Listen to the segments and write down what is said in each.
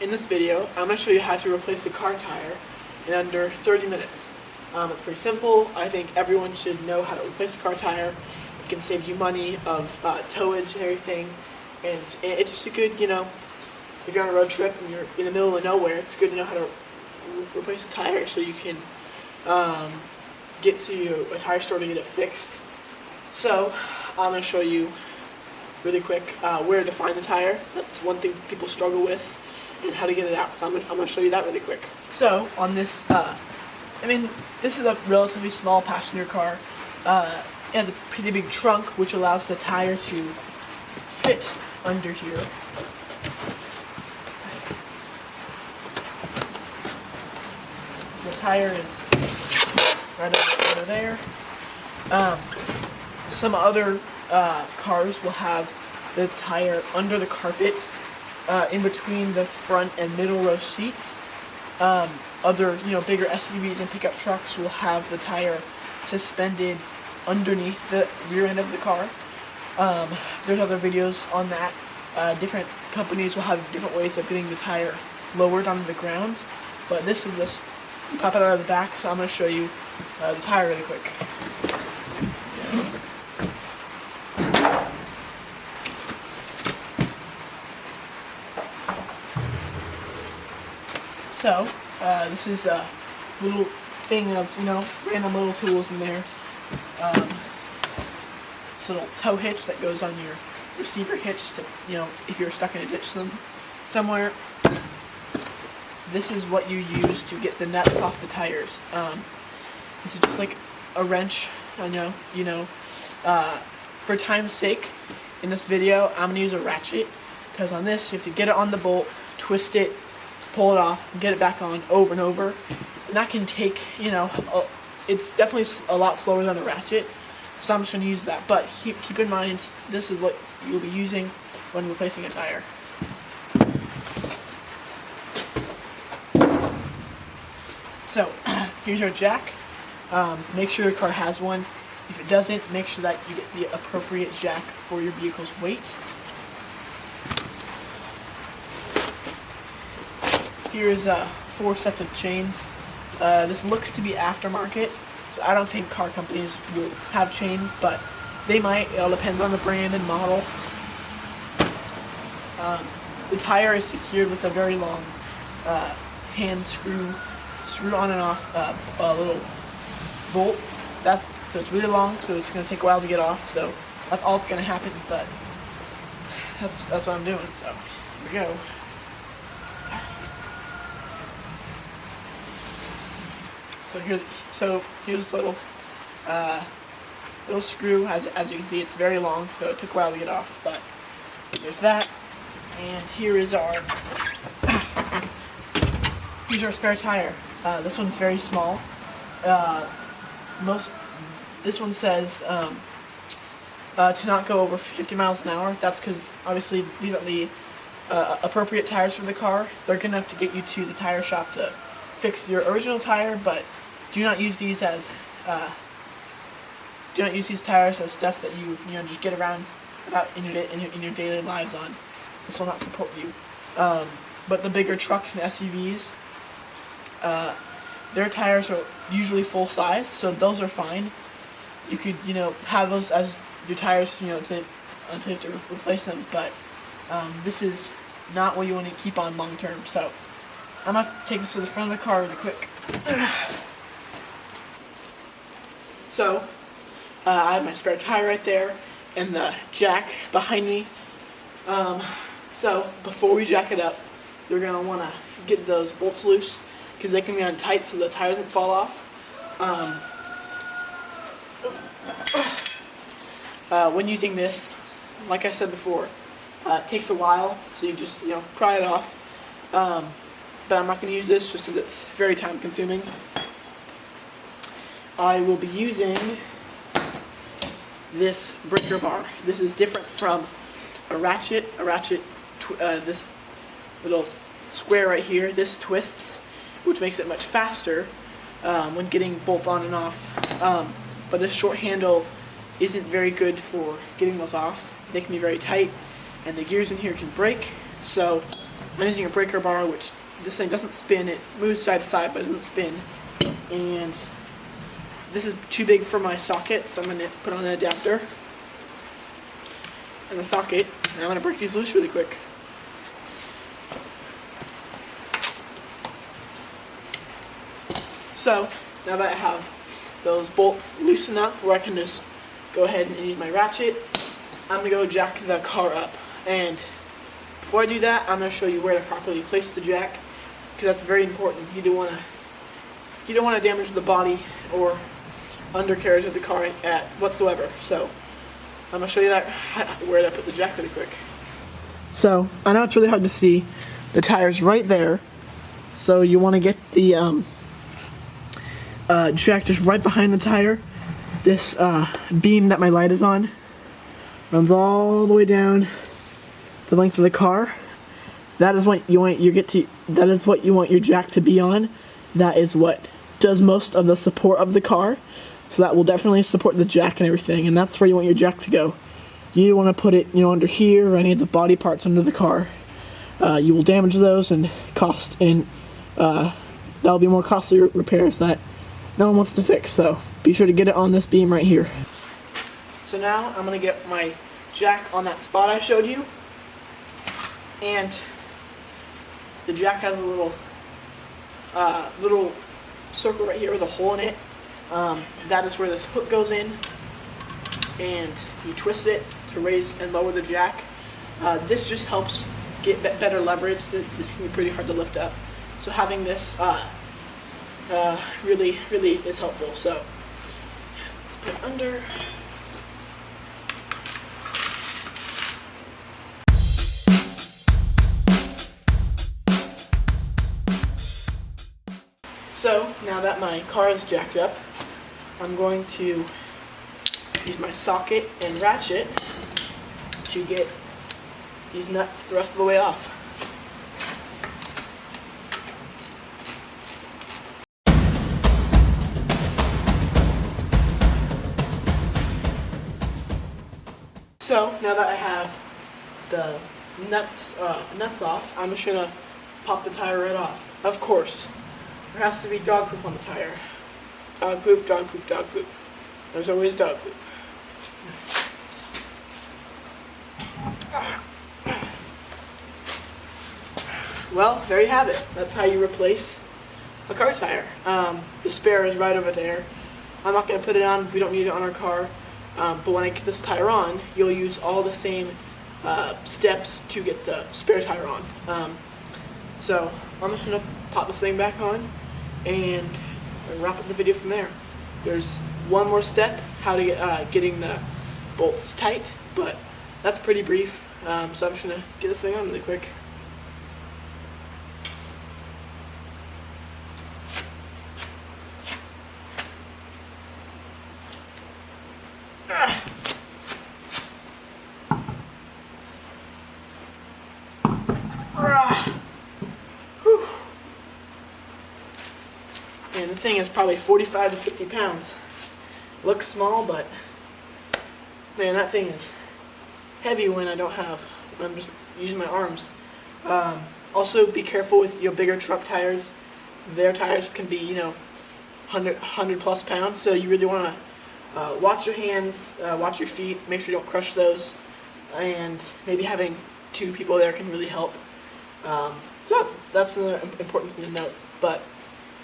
in this video, I'm going to show you how to replace a car tire in under 30 minutes. It's pretty simple. I think everyone should know how to replace a car tire. It can save you money of towage and everything. And it's just a good, if you're on a road trip and you're in the middle of nowhere, it's good to know how to replace a tire so you can get to a tire store to get it fixed. So I'm going to show you really quick where to find the tire. That's one thing people struggle with, and how to get it out. So I'm going to show you that really quick. So on this, this is a relatively small passenger car. It has a pretty big trunk, which allows the tire to fit under here. The tire is right over there. Some other cars will have the tire under the carpet, in between the front and middle row seats. Other, bigger SUVs and pickup trucks will have the tire suspended underneath the rear end of the car. There's other videos on that. Different companies will have different ways of getting the tire lowered onto the ground, but this is just pop it out of the back, so I'm going to show you the tire really quick. So, this is a little thing of, random little tools in there. This little tow hitch that goes on your receiver hitch to, if you're stuck in a ditch somewhere. This is what you use to get the nuts off the tires. This is just like a wrench. I know, for time's sake, in this video, I'm going to use a ratchet, because on this, you have to get it on the bolt, twist it, pull it off, and get it back on over and over. And that can take, it's definitely a lot slower than a ratchet, so I'm just going to use that. But keep in mind, this is what you'll be using when replacing a tire. So, here's your jack. Make sure your car has one. If it doesn't, make sure that you get the appropriate jack for your vehicle's weight. Here's 4 sets of chains. This looks to be aftermarket, so I don't think car companies will have chains, but they might. It all depends on the brand and model. The tire is secured with a very long hand screw on and off a little bolt. So it's really long, so it's going to take a while to get off. So that's all that's going to happen. But that's what I'm doing. So here we go. So here's the little screw. As you can see, it's very long, so it took a while to get off. But there's that, and here's our spare tire. This one's very small. This one says to not go over 50 miles an hour. That's because obviously these are the appropriate tires for the car. They're good enough to get you to the tire shop to fix your original tire, but do not use these as tires as stuff that you just get around about in your daily lives on. This will not support you. But the bigger trucks and SUVs, their tires are usually full size, so those are fine. You could have those as your tires until you have to replace them. But this is not what you want to keep on long term. So I'm going to take this to the front of the car really quick. So, I have my spare tire right there, and the jack behind me. So, before we jack it up, you're going to want to get those bolts loose, because they can be on tight so the tire doesn't fall off. When using this, like I said before, it takes a while, so you just, pry it off. But I'm not going to use this just because it's very time consuming. I will be using this breaker bar. This is different from a ratchet. This little square right here, this twists, which makes it much faster when getting bolt on and off. But this short handle isn't very good for getting those off. They can be very tight, and the gears in here can break. So I'm using a breaker bar, which this thing doesn't spin. It moves side to side, but doesn't spin. And this is too big for my socket, so I'm going to put on an adapter and the socket, and I'm going to break these loose really quick. So, now that I have those bolts loose enough where I can just go ahead and use my ratchet, I'm going to go jack the car up. And before I do that, I'm going to show you where to properly place the jack, because that's very important. You don't want to damage the body or undercarriage of the car whatsoever. So I'm going to show you that where to put the jack really quick. So I know it's really hard to see. The tire's right there. So you want to get the jack just right behind the tire. This beam that my light is on runs all the way down the length of the car. That is what you want that is what you want your jack to be on. That is what does most of the support of the car. So that will definitely support the jack and everything, and that's where you want your jack to go. You want to put it, under here or any of the body parts under the car. You will damage those and that'll be more costly repairs that no one wants to fix. So be sure to get it on this beam right here. So now I'm gonna get my jack on that spot I showed you, and the jack has a little circle right here with a hole in it. That is where this hook goes in, and you twist it to raise and lower the jack. This just helps get better leverage. This can be pretty hard to lift up, so having this really is helpful. So let's put it under. So now that my car is jacked up, I'm going to use my socket and ratchet to get these nuts the rest of the way off. So now that I have the nuts off, I'm just gonna pop the tire right off. Of course, there has to be dog poop on the tire. Dog poop, dog poop, dog poop. There's always dog poop. Well, there you have it. That's how you replace a car tire. The spare is right over there. I'm not going to put it on. We don't need it on our car. But when I get this tire on, you'll use all the same steps to get the spare tire on. So I'm just going to pop this thing back on and wrap up the video from there. There's one more step, how to get getting the bolts tight, but that's pretty brief. So I'm just going to get this thing on really quick. And the thing is probably 45 to 50 pounds. Looks small, but man, that thing is heavy when I'm just using my arms. Also, be careful with your bigger truck tires. Their tires can be, 100 plus pounds, so you really want to watch your hands, watch your feet, make sure you don't crush those, and maybe having two people there can really help. So that's another important thing to note. But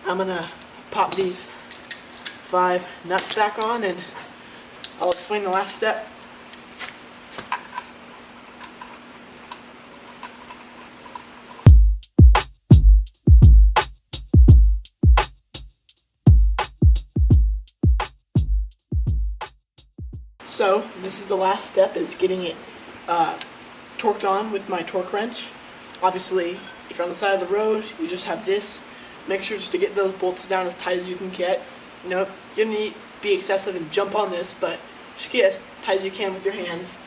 I'm gonna pop these 5 nuts back on, and I'll explain the last step. So this is the last step, is getting it torqued on with my torque wrench. Obviously, if you're on the side of the road, you just have this. Make sure just to get those bolts down as tight as you can get. You don't need to be excessive and jump on this, but just get as tight as you can with your hands.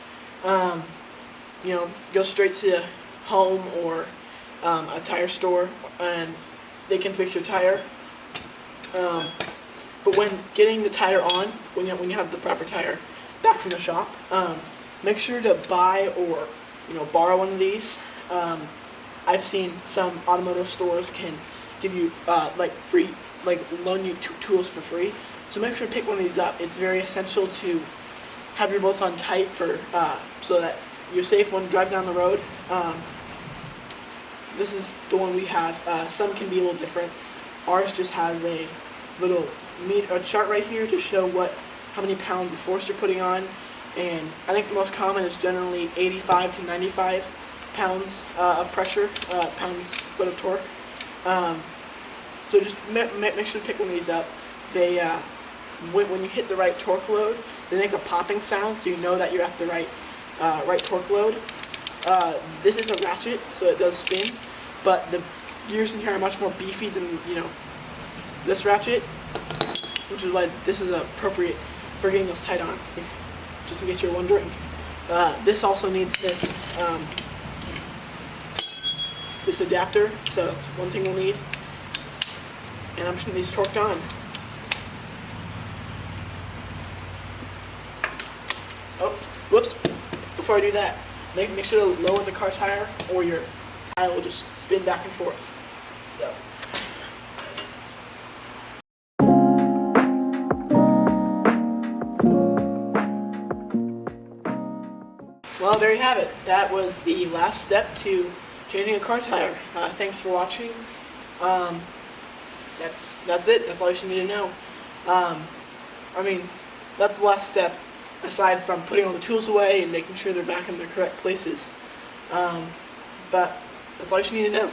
Go straight to home or a tire store, and they can fix your tire. But when getting the tire on, when you have the proper tire back from the shop, make sure to buy or borrow one of these. I've seen some automotive stores can give you like free, like loan you tools for free. So make sure to pick one of these up. It's very essential to have your bolts on tight for so that you're safe when driving down the road. This is the one we have. Some can be a little different. Ours just has a little chart right here to show how many pounds of force you're putting on, and I think the most common is generally 85 to 95 pounds of pressure, pounds-foot of torque. So just make sure to pick one of these up. They when you hit the right torque load, they make a popping sound, so you know that you're at the right torque load. This is a ratchet, so it does spin, but the gears in here are much more beefy than this ratchet, which is why this is appropriate for getting those tight on. Just in case you're wondering, this also needs this adapter, so that's one thing we'll need. And I'm just going to get these torqued on. Oh, whoops! Before I do that, make sure to lower the car tire, or your tire will just spin back and forth. So. Well, there you have it. That was the last step to changing a car tire. Thanks for watching. That's it. That's all you should need to know. I mean, that's the last step, aside from putting all the tools away and making sure they're back in their correct places. But that's all you should need to know.